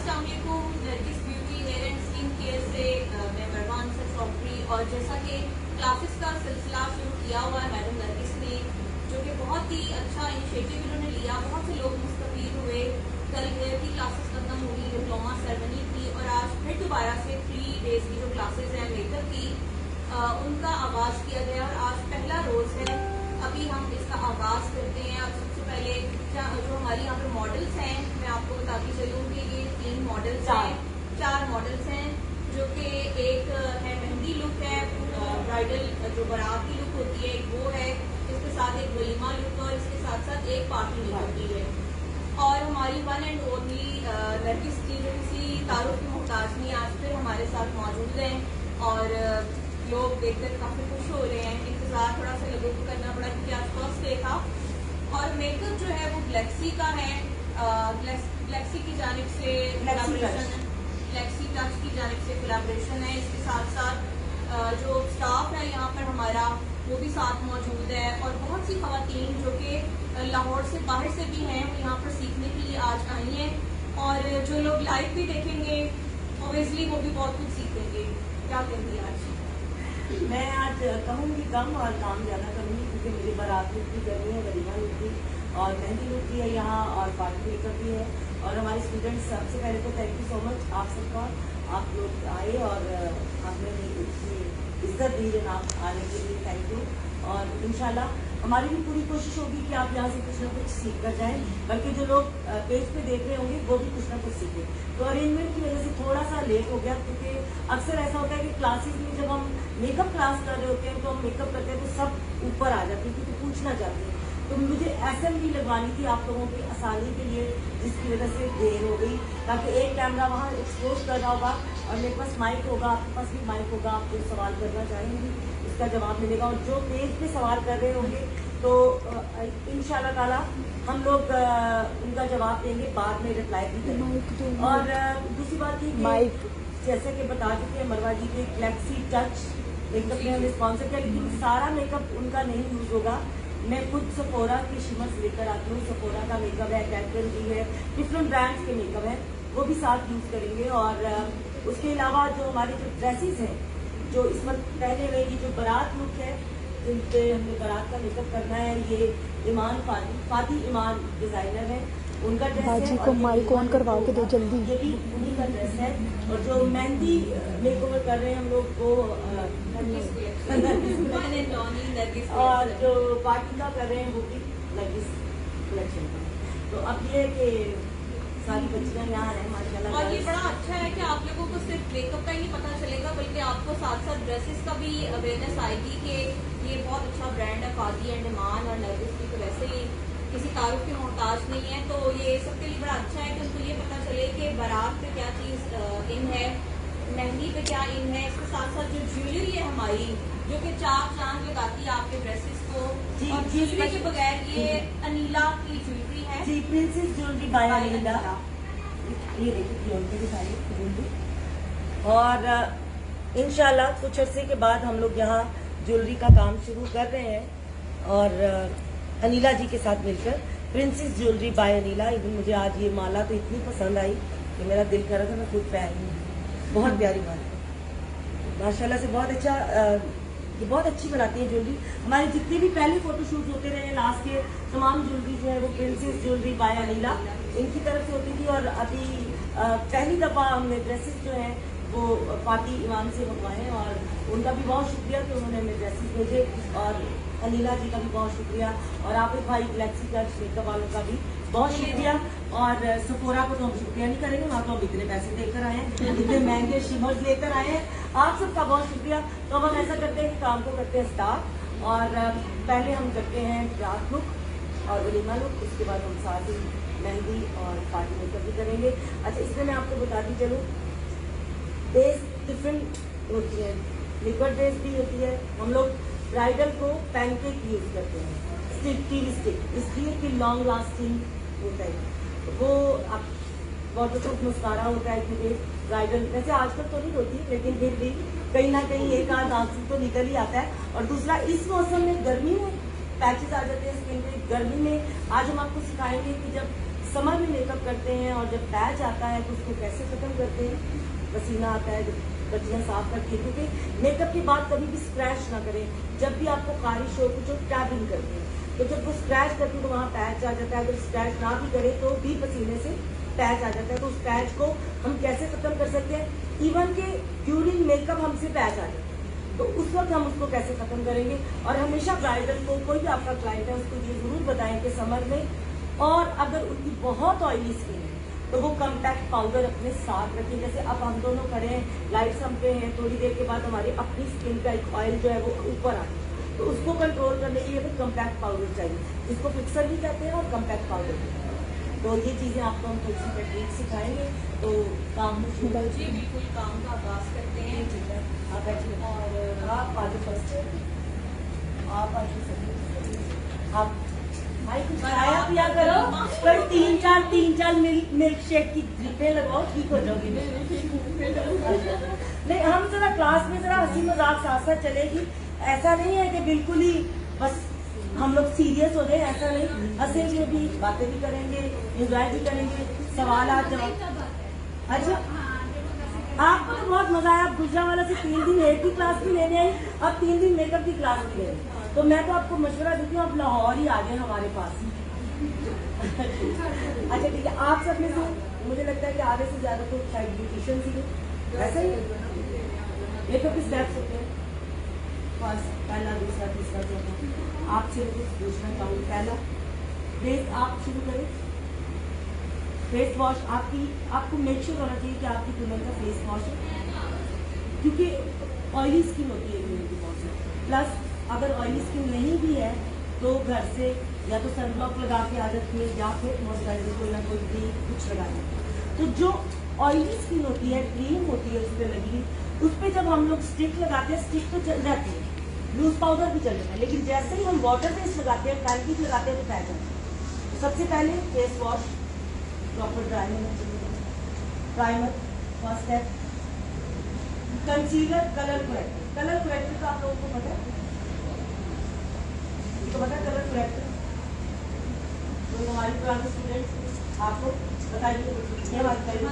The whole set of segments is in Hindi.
अस्सलाम वालेकुम। Nargis beauty hair and skin care से मैं मरवान चौधरी, और जैसा कि क्लासेस का सिलसिला शुरू किया हुआ है मैडम नरगिस ने, जो कि बहुत ही अच्छा इनिशिएटिव इन्होंने लिया। बहुत से लोग मुस्तफीद हुए। कल हेयर की क्लासेस खत्म हुई, डिप्लोमा सेरेमनी थी, और आज फिर दोबारा से 3 डेज की जो क्लासेस हैं मेकअप की उनका आगाज किया गया और आज पहला रोज है। अभी हम इसका आगाज करते हैं। अब सबसे पहले जो हमारी यहाँ पर मॉडल्स हैं, मैं आपको बताती चलूँ कि ये 3 मॉडल्स हैं, 4 मॉडल्स हैं, जो कि एक है मेहंदी लुक है, ब्राइडल जो बारात की लुक होती है एक वो है, इसके साथ एक वलीमा लुक और इसके साथ साथ एक पार्टी लुक होती है। और हमारी वन एंड ओनली नरगिस जी जो किसी तारुफ की मोहताज नहीं, आज फिर हमारे साथ मौजूद हैं और लोग देखकर काफी खुश हो रहे हैं। इंतजार थोड़ा सा लोगों को करना पड़ा क्योंकि आज फर्स्ट डे था। और मेकअप जो है वो ग्लेक्सी का है, ग्लेक्सी की जानिब से कोलैबोरेशन, ग्लेक्सी टच की जानिब से कोलैबोरेशन है। इसके साथ साथ जो स्टाफ है यहाँ पर हमारा वो भी साथ मौजूद है, और बहुत सी खवातीन जो कि लाहौर से बाहर से भी हैं वो यहाँ पर सीखने के लिए आज आई हैं, और जो लोग लाइव भी देखेंगे ऑब्वियसली वो भी बहुत कुछ सीखेंगे। क्या कहेंगे आज? मैं आज कहूँगी कम और काम ज़्यादा करूँगी, क्योंकि मुझे बारात लुक भी करनी है, वलीमा लुक भी और मेहंदी लुक भी है यहाँ, और पार्टी मेकअप भी है। और हमारे स्टूडेंट्स, सबसे पहले तो थैंक यू सो मच आप सबका, आप लोग आए और आपने इतनी इज्जत दी जनाब आने के लिए, थैंक यू। और इंशाल्लाह हमारी भी पूरी कोशिश होगी कि आप यहाँ से कुछ ना कुछ सीख कर जाएँ, बल्कि जो लोग पेज पे देख रहे होंगे वो भी कुछ ना कुछ सीखें। तो अरेंजमेंट की वजह से थोड़ा सा लेट हो गया, क्योंकि अक्सर ऐसा होता है कि क्लासेस में जब हम मेकअप क्लास कर रहे होते हैं तो हम मेकअप करते हैं तो सब ऊपर आ जाते हैं क्योंकि पूछना चाहते हैं। तो मुझे एसएमडी लगवानी थी आप लोगों की आसानी के लिए, जिसकी वजह से देर हो गई, ताकि एक कैमरा वहाँ एक्सपोज कर रहा होगा और मेरे पास माइक होगा, आपके पास भी माइक होगा, आप जो सवाल करना चाहेंगे उसका जवाब मिलेगा। और जो पेज पे सवाल कर रहे होंगे तो इंशाल्लाह ताला हम लोग उनका जवाब देंगे, बाद में रिप्लाई भी करेंगे। और दूसरी बात थी कि जैसे कि बता चुके हैं मरवा जी के ग्लेक्सी टच मेकअप में हमने स्पॉन्सर किया, लेकिन सारा मेकअप उनका नहीं यूज होगा। मैं खुद सफोरा की शिमर्स लेकर आती हूँ। सफोरा का मेकअप है, कैटरल भी है, डिफरेंट ब्रांड्स के मेकअप है, वो भी साथ यूज करेंगे। और उसके अलावा जो हमारे जो ड्रेसेस हैं, जो इस वक्त पहले हुए, ये जो बारात लुक है जिन पे हमने बारात का मेकअप करना है, ये ईमान फाती ईमान डिजाइनर है, उनका ड्रेस है। को माइक ऑन करवा के दो जल्दी। ये भी उन्हीं का ड्रेस है। और जो मेहंदी मेकओवर कर रहे हैं हम लोग वो और जो पार्टी का कर रहे हैं वो भी नरगिस कलेक्शन का। तो अब ये है कि सारी बच्चियां यहाँ हैं माशाल्लाह। और ये बड़ा अच्छा है कि आप लोगों को सिर्फ मेकअप का ही नहीं पता चलेगा, बल्कि आपको साथ साथ ड्रेसेस का भी अवेयरनेस आएगी कि ये बहुत अच्छा ब्रांड है फाती एंड ईमान, और नरगिस की तो वैसे ही किसी तारुफ की मोहताज नहीं है। तो ये सबके लिए बड़ा अच्छा है कि उनको ये पता चले कि बारात पे क्या चीज़ इन है, मेहंदी पे क्या इन है। इसके साथ साथ जो ज्वेलरी है हमारी, जो कि चाक चांद लगाती है आपके ड्रेसेस को, और ज्वेलरी के बगैर ये अनीला की ज्वेलरी है जी, प्रिंसेस ज्वेलरी बाय अनीला। ये देखिए उनके दिखाइए। और इंशाल्लाह कुछ अरसे के बाद हम लोग यहाँ ज्वेलरी का काम शुरू कर रहे हैं, और अनीला जी के साथ मिलकर princess jewellery by Anila. Even मुझे आज ये माला तो इतनी पसंद आई कि मेरा दिल कर रहा था मैं खुद पहनूं। बहुत प्यारी माला माशाल्लाह से, बहुत अच्छा, ये बहुत अच्छी बनाती है ज्वेलरी। हमारे जितने भी पहले फोटोशूट होते रहे लास्ट के, तमाम ज्वेलरी जो है वो प्रिंसेस ज्वेलरी बाय अनीला इनकी तरफ से होती थी। और अभी पहली दफ़ा हमने ड्रेसेस जो हैं वो फाती ईमान से मंगवाए, और उनका भी बहुत शुक्रिया कि उन्होंने हमें ड्रेसेस भेजे, और अनीला जी का भी बहुत शुक्रिया, और आप भाई ग्लेक्सी टच मेकअप वालों का भी बहुत शुक्रिया। और सफोरा को तो हम शुक्रिया नहीं करेंगे, वहाँ तो हम इतने पैसे देकर आए हैं, इतने महंगे शिमर्स लेकर आए हैं, आप सबका बहुत शुक्रिया। तो अब हम ऐसा करते हैं कि काम को करते हैं स्टार्ट, और पहले हम करते हैं रात लुक और वलीमा लुक, उसके बाद हम साथ ही मेहंदी और पार्टी मेकअप भी करेंगे। अच्छा, इसमें मैं आपको बताती चलूँ, ड्रेस डिफरेंट होती है, लिक्विड ड्रेस भी होती है। हम लोग ब्राइडल को पैनकेक यूज करते हैं, स्टिक, इसलिए कि लॉन्ग लास्टिंग होता है। वो आप वाटरप्रूफ मस्कारा होता है कि ब्राइडल, वैसे आजकल तो नहीं होती, लेकिन फिर भी कहीं ना कहीं एक आध आंसू तो निकल ही आता है। और दूसरा, इस मौसम में गर्मी में पैचेस आ जाते हैं स्किन पे। गर्मी में आज हम आपको सिखाएंगे कि जब समर में मेकअप करते हैं और जब पैच आता है तो उसको कैसे खत्म करते हैं। पसीना आता है जब बच्चियाँ साफ करती है, क्योंकि मेकअप के बाद कभी भी स्क्रैच ना करें। जब भी आपको खारिश हो कुछ टैबिंग करते हैं तो जब वो स्क्रैच करती है तो वहाँ पैच आ जाता है। अगर स्क्रैच ना भी करे तो भी पसीने से पैच आ जाता है। तो उस पैच को हम कैसे खत्म कर सकते हैं। इवन के ड्यूरिंग मेकअप हमसे पैच आ जाता है तो उस वक्त हम उसको कैसे खत्म करेंगे। और हमेशा ब्राइडल को, कोई भी आपका क्लाइंट है, उसको ये जरूर बताएं कि समर में और अगर उनकी बहुत ऑयली स्किन है तो वो कॉम्पैक्ट पाउडर अपने साथ रखें। जैसे अब हम दोनों खड़े हैं, लाइट्स हम पे हैं, थोड़ी देर के बाद हमारी अपनी स्किन का एक ऑयल जो है वो ऊपर आ तो उसको कंट्रोल करने के लिए हमें कॉम्पैक्ट पाउडर चाहिए, जिसको फिक्सर भी कहते हैं और कॉम्पैक्ट पाउडर भी कहते हैं। तो ये चीज़ें आपको हम थोड़ी सी टेक्निक सिखाएंगे तो काम जी बिल्कुल काम का आगाज करते हैं। ठीक है, आप बैठिए और आप आज फर्स्ट आप आज आप भाई कुछ खाया पिया करो, पर तीन चार मिल्क शेक की ड्रिपें लगाओ, ठीक हो जाओगी। नहीं, हम जरा क्लास में जरा हंसी मजाक साथ साथ चलेगी। ऐसा नहीं है कि बिल्कुल ही बस हम लोग सीरियस हो जाए, ऐसा नहीं। हंसेंगे भी, बातें भी करेंगे, एंजॉय भी करेंगे, सवाल आ जवाब। अच्छा, आपको तो बहुत मजा आया। आप गुजरा वाला से 3 दिन हेयर की क्लास भी लेने आई, अब 3 दिन मेकअप की क्लास भी ले रहे। तो मैं तो आपको मशवरा देती हूँ, आप लाहौर ही आ गए हमारे पास। अच्छा ठीक है, आप सब में से मुझे लगता है कि आधे से ज्यादा तो शायद ब्यूटिशियन ही वैसे ही मेकअप के स्टेप्स होते हैं, फर्स्ट, पहला, दूसरा, तीसरा, चौथा। आपसे कुछ पूछना चाहूँगी। पहला फेस आप शुरू करें। फेस वॉश आपको मेक श्योर होना चाहिए कि आपकी दुल्हन का फेस वॉश है, क्योंकि ऑयली स्किन होती है दुल्हन की बहुत से। प्लस अगर ऑयली स्किन नहीं भी है तो घर से या तो सनब्लॉक लगा के आ जाती है या फिर मॉइस्चराइजर कोई ना कोई क्रीम कुछ लगाना। तो जो ऑयली स्किन होती है, क्रीम होती है उस पर लगी, उस पर जब हम लोग स्टिक लगाते हैं, स्टिक तो चल जाती है, लूज पाउडर भी चल जाता है, लेकिन जैसे ही हम वाटर बेस लगाते हैं, पैनकेक लगाते हैं तो फैल जाता है। तो सबसे पहले फेस वॉश, प्रॉपर ड्राई होना चाहिए, primer first step, concealer, colour corrector. Colour corrector का आप लोगों को पता है, तो पता है कलर करेक्टर। तो हमारी पुरानी स्टूडेंट्स आपको बताइए क्या बात करें।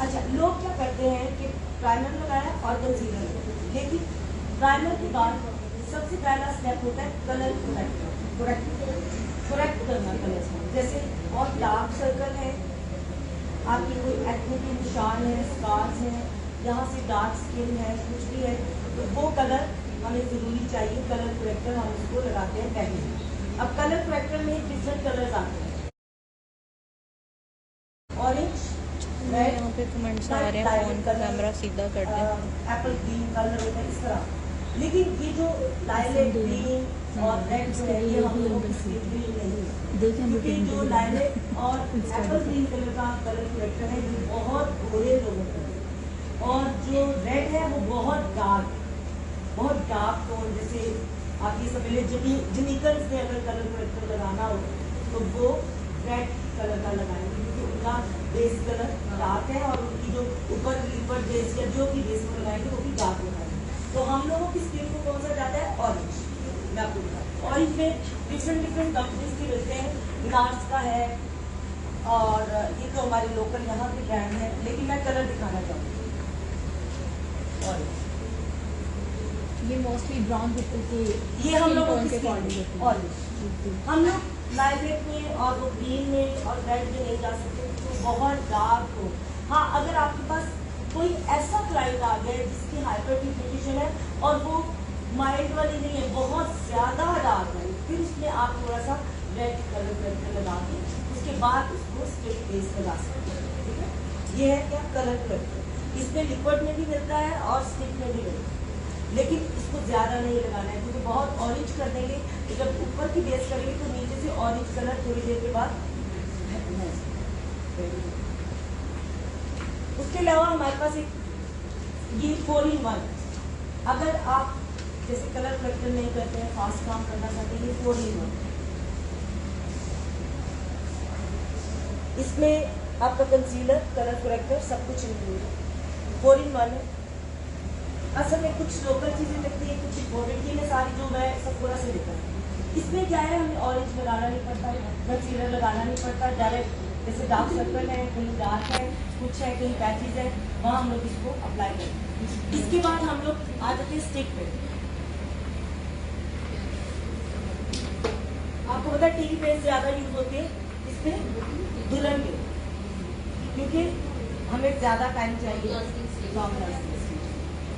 अच्छा, लोग क्या करते हैं कि प्राइमर लगाया और कंसीलर लगाया, लेकिन प्राइमर के बाद सबसे पहला स्टेप होता है कलर करेक्ट करना कलर। जैसे बहुत डार्क सर्कल है, आपकी कोई एक्ने के निशान है, स्कार्स हैं, यहाँ से डार्क स्किन है, कुछ भी है, तो वो कलर हमें जरूरी चाहिए। कलर करेक्टर हम उसको लगाते हैं पहले। अब कलर करेक्टर में डिफरेंट कलर्स आते हैं, ऑरेंज, रेड, यहाँ पे कमेंट्स आ रहे हैं फोन का कैमरा सीधा कर दे, एप्पल ग्रीन कलर होता है इस तरह। लेकिन ये जो लाइलेक ग्रीन और रेड जो है ये हम लोगों की ग्रीन नहीं है, क्योंकि जो लाइलेक और एप्पल ग्रीन कलर का कलर करेक्टर है ये बहुत गोरे लोगों का है, और जो रेड है वो बहुत डार्क टोन। जैसे आप ये सब जमीकल्स में अगर कलर करेक्टर लगाना हो तो वो रेड कलर का लगाएंगे, क्योंकि उनका बेस कलर डार्क है और उनकी जो ऊपर लिपर बेस या जो भी बेस में लगाएंगे वो भी डार्क होता है। तो हम लोगों की स्किन को कौन सा जाता है, ऑरेंज। मैं आपको बताऊँ, ऑरेंज में डिफरेंट कंपनीज के मिलते हैं, नार्स का है और ये तो हमारे लोकल यहाँ के ब्रांड है, लेकिन मैं कलर दिखाना चाहूँगी। ऑरेंज ये मोस्टली ब्राउन पीपल के, ये हम लोगों की के स्किन ऑरेंज। हम लोग लाइलेक में और वो ग्रीन में और रेड में नहीं जा सकते, तो बहुत डार्क हो। हाँ, अगर आपके पास कोई ऐसा क्लाइंट आ गया जिसकी हाइपर पिगमेंटेशन है और वो माइल्ड वाली नहीं है, बहुत ज्यादा डार्क है, फिर उसमें आप थोड़ा सा रेड कलर करेक्टर लगा के उसके बाद उसको स्टिक बेस लगा सकते हैं। ठीक है, ये है क्या कलर करेक्टर। इसमें लिक्विड में भी मिलता है और स्टिक में भी मिलता है, लेकिन इसको ज्यादा नहीं लगाना है, क्योंकि बहुत ऑरेंज कर देंगे तो जब ऊपर की बेस करेंगे तो नीचे से ऑरेंज कलर थोड़ी देर के बाद। उसके अलावा हमारे पास एक ये 4-in-1, अगर आप जैसे कलर करेक्टर नहीं करते हैं, फास्ट काम करना चाहते हैं, ये 4-in-1। इसमें आपका कंसीलर, कलर करेक्टर सब कुछ इंक्लूड है, 4-in-1 है। असल में कुछ लोकल चीजें लगती है, कुछ क्वालिटी में सारी जो है सब पूरा से लेकर। इसमें क्या है, हमें ऑरेंज लगाना नहीं पड़ता, कंसीलर लगाना नहीं पड़ता, डायरेक्ट जैसे डार्क सर्कल है, कहीं डार्क है, कुछ है, कहीं पैचेज है, वहाँ हम लोग इसको अप्लाई करें। इसके बाद हम लोग आ जाते हैं स्टिक पे। आपको पता है टीवी पेस्ट ज्यादा यूज होते हैं इसमें दुल्हन के, क्योंकि हमें ज्यादा टाइम चाहिए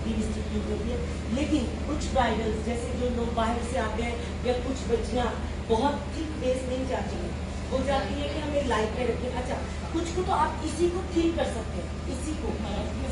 टीवी स्टिक यूज होती है। लेकिन कुछ ब्राइडल्स जैसे जो लोग बाहर से आते हैं या कुछ बच्चियां बहुत थिक पेस्ट नहीं चाहती हैं, वो चाहती है कि हमें लाइट में रखें। अच्छा, कुछ को तो आप इसी को थिन कर सकते हैं, इसी को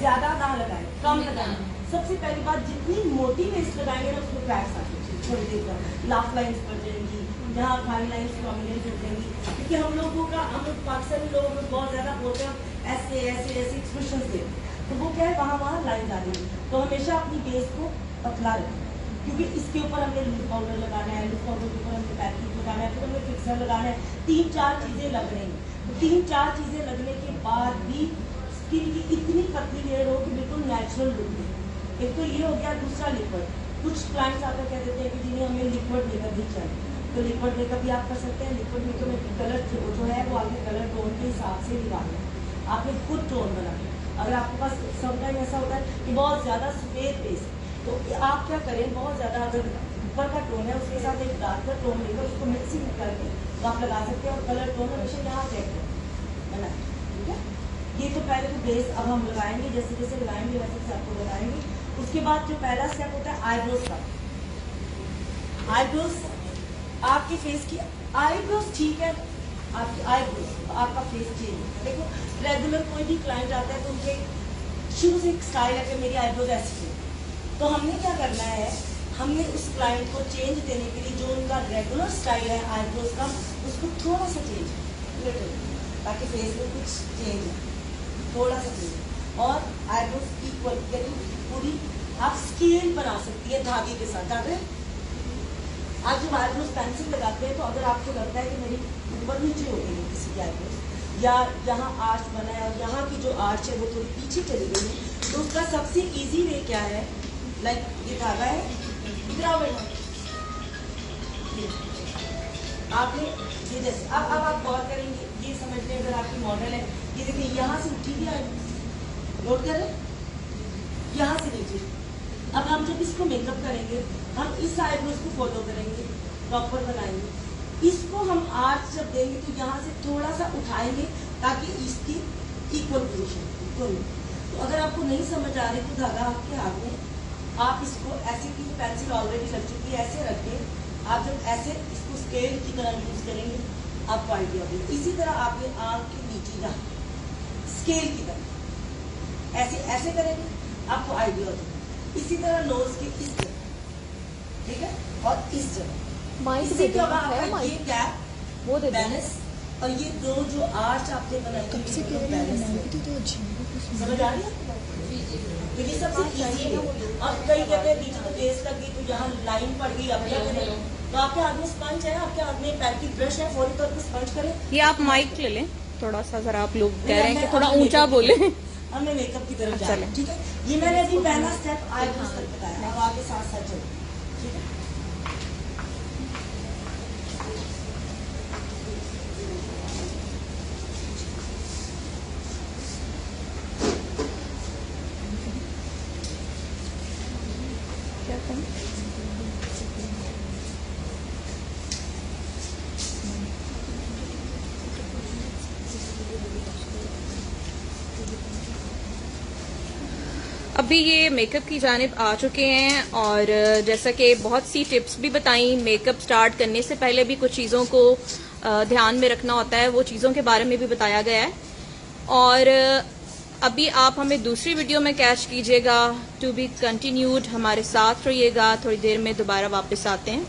ज्यादा ना लगाएं, कम लगाएं। सबसे पहली बात, जितनी मोटी पेस्ट लगाएंगे ना उसमें क्रैक्स आते हैं, थोड़ी देर तक लाफ लाइन्स पड़ जाएंगी, जहाँ फाइन लाइन्स प्रोमिनेंट हो जाएंगी। क्योंकि हम लोगों का, हम पाकिस्तानी लोगों में बहुत ज्यादा बोलते हैं ऐसे ऐसे ऐसे एक्सप्रेशन से, तो वो क्या है वहाँ लाइन आ रही है। तो हमेशा अपनी बेस को पतला रखें, क्योंकि इसके ऊपर हमने लूज पाउडर लगाना है, लूज पाउडर के ऊपर हमने पैकेज लगाना है, फिर हमें फिक्सर लगाना है, 3-4 चीजें लग रही हैं। तो 3-4 चीजें लगने के बाद भी स्किन की इतनी पतली लेयर हो कि बिल्कुल नेचुरल लुक दे। एक तो ये हो गया, दूसरा लिक्विड। कुछ क्लाइंट्स आकर कह देते हैं कि जिन्हें हमें लिक्विड मेकअप भी चाहिए, तो लिक्विड मेकअप भी आप कर सकते हैं। लिक्विड मेकअप में कलर जो है वो आपके कलर टोन के हिसाब से निकालना है, आपने खुद टोन बनाना। अगर आपके पास समटाइम ऐसा होता है कि बहुत ज़्यादा सफेद फेस, तो आप क्या करें, बहुत ज़्यादा अगर ऊपर का टोन है उसके साथ एक डार्कर टोन लेकर उसको मिक्सिंग करके तो आप लगा सकते हैं। और कलर टोन हमेशा यहाँ चेक करें, है ना, ठीक है। ये तो पहले तो बेस अब हम लगाएंगे, जैसे जैसे लगाएंगे वैसे वैसे आपको लगाएंगे। उसके बाद जो पहला स्टेप होता है आईब्रोज का। आईब्रोज आपके फेस की आईब्रोज ठीक है, आपकी आईब्रोज आपका फेस चेंज है। देखो रेगुलर कोई भी क्लाइंट आता है तो उनके शुरू से एक स्टाइल है कि मेरी आईब्रोज ऐसी है, तो हमने क्या करना है, हमने उस क्लाइंट को चेंज देने के लिए जो उनका रेगुलर स्टाइल है आईब्रोज का, उसको थोड़ा सा चेंज, ताकि फेस में कुछ चेंज है, थोड़ा सा चेंज। और आईब्रोज इक्वल यानी पूरी आप स्केल बना सकती है धागे के साथ। धागे आज जब आईब्रोज पेंसिल लगाते हैं तो अगर आपको लगता है कि मेरी ऊपर नीचे हो गई है किसी की आईब्रोज, या यहाँ आर्च बना है और यहाँ की जो आर्च है वो थोड़ी पीछे चली गई है, तो उसका सबसे इजी वे क्या है, लाइक ये धागा है, इधर आओ बेटा, आपने ये जैसे अब आप गौर करेंगे, ये समझ लें अगर आपकी मॉडल है, ये देखिए यहाँ से उठी भी आई, नोट करें, यहाँ से नीचे। अब हम जब इसको मेकअप करेंगे, हम इस आईब्रोज को फॉलो करेंगे, प्रॉपर बनाएंगे। इसको हम आर्च जब देंगे तो यहाँ से थोड़ा सा उठाएंगे ताकि इसकी इक्वल पोजीशन। तो अगर आपको नहीं समझ आ रही तो धागा आपके हाथ में, आप इसको ऐसे की पेंसिल ऑलरेडी लग चुकी है, ऐसे रख के आप जब ऐसे इसको स्केल की तरह यूज करेंगे आपको आइडिया होगी। इसी तरह आपने आँख के नीचे ना स्केल की तरह ऐसे ऐसे करेंगे, आपको आइडिया हो जाएगा। इसी तरह नोज के इस जगह, ठीक है, और इस जगह माइक इसी पे जगह है आपका ये माइक गैप वो दे दो। बैलेंस, और ये दो जो आर्च आपने बनाई है कब से कह रही बैलेंस है है। तो अच्छी समझ आ रही है? तो ये सबसे इजी है। अब कई कहते हैं बीच में बेस लग गई तो यहाँ लाइन पड़ गई, अब क्या करें? तो आपके हाथ में स्पंज है, आपके हाथ में पैकेट ब्रश है, फौरी तौर पर स्पंज करें। ये आप माइक ले लें थोड़ा सा, जरा आप लोग कह रहे हैं कि थोड़ा ऊंचा बोले। हमने मेकअप की तरफ अच्छा, जाना है, ठीक है। ये मैंने अभी पहला स्टेप आईब्रोज तक बताया, अब आगे साथ साथ चलो, ठीक है। क्या करें? अभी ये मेकअप की जानिब आ चुके हैं और जैसा कि बहुत सी टिप्स भी बताई, मेकअप स्टार्ट करने से पहले भी कुछ चीज़ों को ध्यान में रखना होता है, वो चीज़ों के बारे में भी बताया गया है। और अभी आप हमें दूसरी वीडियो में कैच कीजिएगा। टू बी कंटिन्यूड, हमारे साथ रहिएगा, थोड़ी देर में दोबारा वापस आते हैं।